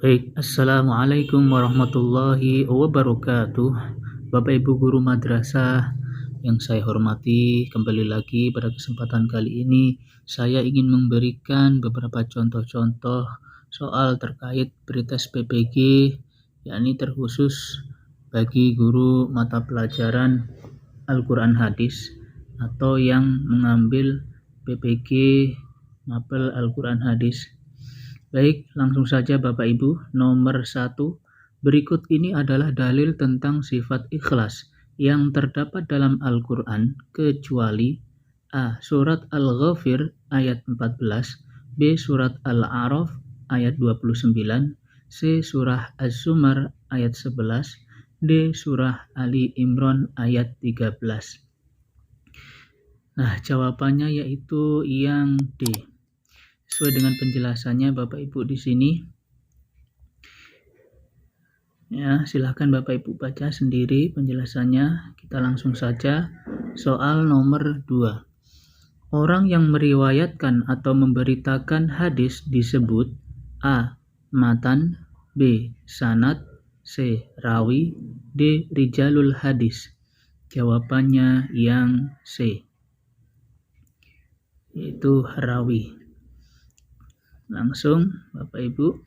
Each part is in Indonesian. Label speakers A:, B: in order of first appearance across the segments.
A: Baik, Assalamualaikum warahmatullahi wabarakatuh. Bapak Ibu guru madrasah yang saya hormati, kembali lagi pada kesempatan kali ini saya ingin memberikan beberapa contoh-contoh soal terkait pretest PPG, yakni terkhusus bagi guru mata pelajaran Al-Quran Hadis atau yang mengambil PPG Mapel Al-Quran Hadis. Baik, langsung saja Bapak Ibu. Nomor 1, berikut ini adalah dalil tentang sifat ikhlas yang terdapat dalam Al-Quran kecuali A. Surat Al-Ghafir ayat 14, B. Surat Al-A'raf ayat 29, C. Surah Az-Zumar ayat 11, D. Surah Ali Imran ayat 13. Nah, jawabannya yaitu yang D. Sesuai dengan penjelasannya Bapak Ibu di sini. Ya, silahkan Bapak Ibu baca sendiri penjelasannya. Kita langsung saja soal nomor 2. Orang yang meriwayatkan atau memberitakan hadis disebut A. Matan, B. Sanad, C. Rawi, D. Rijalul hadis. Jawabannya yang C, yaitu rawi. Langsung Bapak Ibu,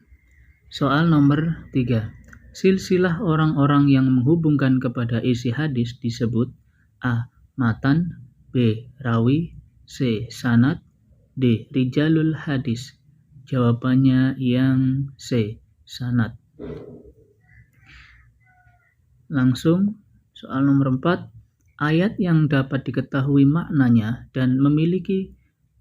A: soal nomor 3. Silsilah orang-orang yang menghubungkan kepada isi hadis disebut A. Matan, B. Rawi, C. Sanad, D. Rijalul hadis. Jawabannya yang C. Sanad. Langsung soal nomor 4. Ayat yang dapat diketahui maknanya dan memiliki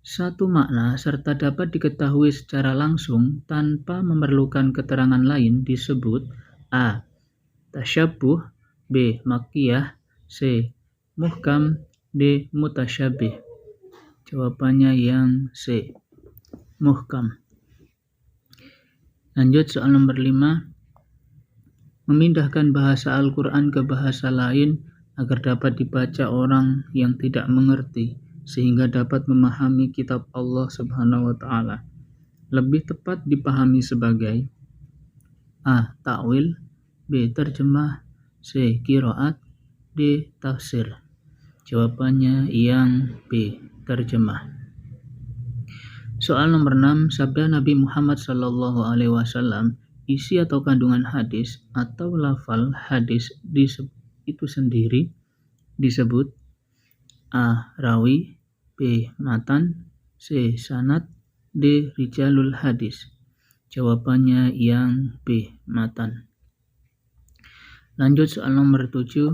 A: satu makna serta dapat diketahui secara langsung tanpa memerlukan keterangan lain disebut A. Tasyabbuh, B. Makkiyah, C. Muhkam, D. Mutasyabih. Jawabannya yang C. Muhkam. Lanjut soal nomor 5. Memindahkan bahasa Al-Quran ke bahasa lain agar dapat dibaca orang yang tidak mengerti, sehingga dapat memahami kitab Allah Subhanahu wa Ta'ala. Lebih tepat dipahami sebagai A. Ta'wil, B. Terjemah, C. Qiraat, D. Tafsir. Jawabannya yang B. Terjemah. Soal nomor 6. Sabda Nabi Muhammad SAW, isi atau kandungan hadis atau lafal hadis itu sendiri disebut A. Rawi, B. Matan, C. Sanad, D. Rijalul hadis. Jawabannya yang B. Matan. Lanjut soal nomor 7.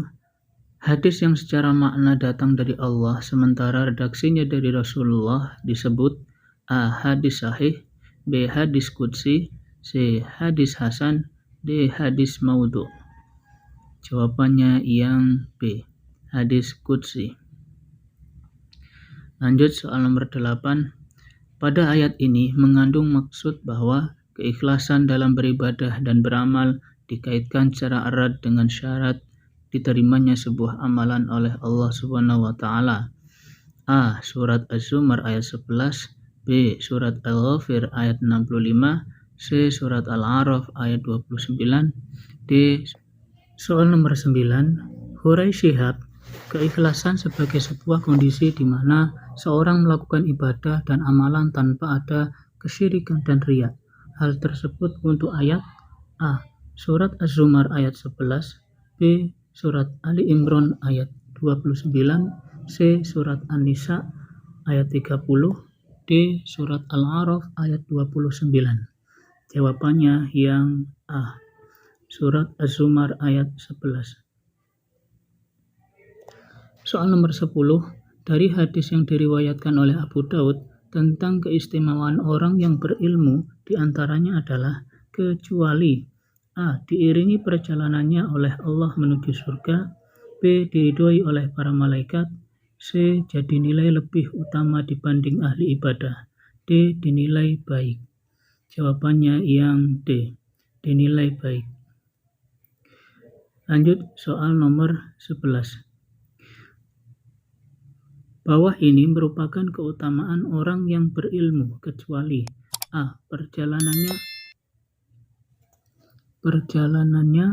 A: Hadis yang secara makna datang dari Allah sementara redaksinya dari Rasulullah disebut A. Hadis sahih, B. Hadis qudsi, C. Hadis hasan, D. Hadis maudhu. Jawabannya yang B. Hadis qudsi. Lanjut soal nomor 8. Pada ayat ini mengandung maksud bahwa keikhlasan dalam beribadah dan beramal dikaitkan secara erat dengan syarat diterimanya sebuah amalan oleh Allah Subhanahu wa Ta'ala. A. Surat Az-Zumar ayat 11, B. Surat Al-Ghafir ayat 65, C. Surat Al-A'raf ayat 29, D. Soal nomor 9. Hurai Syihab, keikhlasan sebagai sebuah kondisi di mana seorang melakukan ibadah dan amalan tanpa ada kesyirikan dan riya. Hal tersebut untuk ayat A. Surat Az-Zumar ayat 11, B. Surat Ali Imran ayat 29, C. Surat An-Nisa ayat 30, D. Surat Al-A'raf ayat 29. Jawabannya yang A. Surat Az-Zumar ayat 11. Soal nomor 10. Dari hadis yang diriwayatkan oleh Abu Daud tentang keistimewaan orang yang berilmu diantaranya adalah kecuali A. Diiringi perjalanannya oleh Allah menuju surga, B. Diridhoi oleh para malaikat, C. Jadi nilai lebih utama dibanding ahli ibadah, D. Dinilai baik. Jawabannya yang D. Dinilai baik. Lanjut soal nomor 11. Bawah ini merupakan keutamaan orang yang berilmu kecuali A. Perjalanannya perjalanannya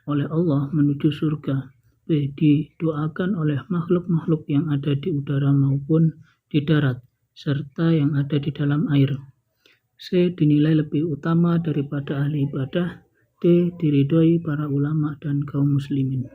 A: oleh Allah menuju surga. B. Didoakan oleh makhluk-makhluk yang ada di udara maupun di darat, serta yang ada di dalam air. C. Dinilai lebih utama daripada ahli ibadah. D. Diridhoi para ulama dan kaum muslimin.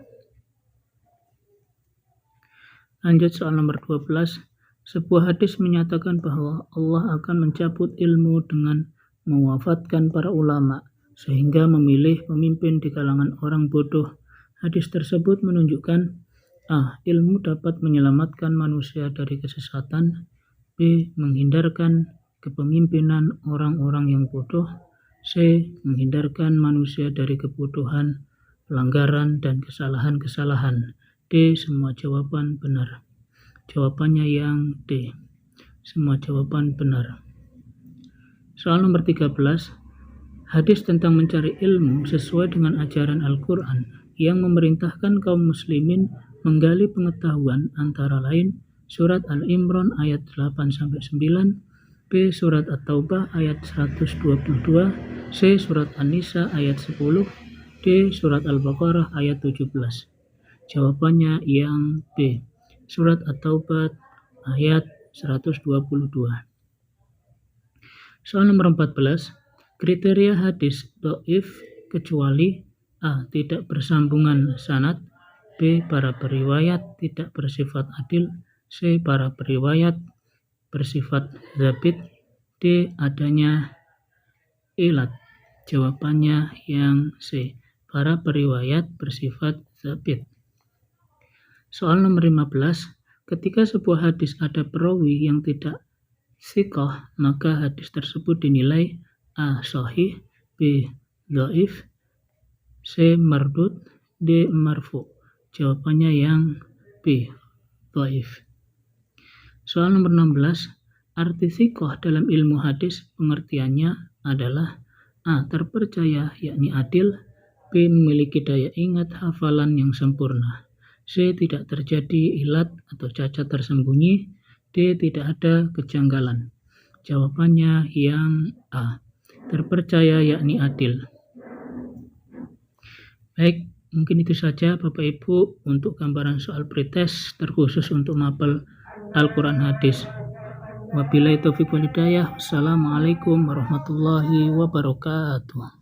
A: Lanjut soal nomor 12. Sebuah hadis menyatakan bahwa Allah akan mencabut ilmu dengan mewafatkan para ulama, sehingga memilih pemimpin di kalangan orang bodoh. Hadis tersebut menunjukkan A. Ilmu dapat menyelamatkan manusia dari kesesatan. B. Menghindarkan kepemimpinan orang-orang yang bodoh. C. Menghindarkan manusia dari kebodohan, pelanggaran, dan kesalahan-kesalahan. D. Semua jawaban benar. Jawabannya yang D. Semua jawaban benar. Soal nomor 13. Hadis tentang mencari ilmu sesuai dengan ajaran Al-Quran yang memerintahkan kaum muslimin menggali pengetahuan antara lain Surat Al-Imran ayat 8-9, B. Surat At-Taubah ayat 122, C. Surat An-Nisa ayat 10, D. Surat Al-Baqarah ayat 17. Jawabannya yang B. Surat At-Taubah ayat 122. Soal nomor 14. Kriteria hadis dhaif kecuali A. Tidak bersambungan sanad, B. Para periwayat tidak bersifat adil, C. Para periwayat bersifat zabit, D. Adanya ilat. Jawabannya yang C. Para periwayat bersifat zabit. Soal nomor 15. Ketika sebuah hadis ada perawi yang tidak thiqah, maka hadis tersebut dinilai A. Sahih, B. dhaif, C. mardud, D. marfu. Jawabannya yang B. dhaif. Soal nomor 16. Arti thiqah dalam ilmu hadis pengertiannya adalah A. Terpercaya yakni adil, B. Memiliki daya ingat hafalan yang sempurna, C. Tidak terjadi ilat atau cacat tersembunyi, D. Tidak ada kejanggalan. Jawabannya yang A. Terpercaya yakni adil. Baik, mungkin itu saja Bapak Ibu untuk gambaran soal pretest terkhusus untuk mapel Al-Quran hadis. Wabillahi taufiq wal hidayah. Wassalamualaikum warahmatullahi wabarakatuh.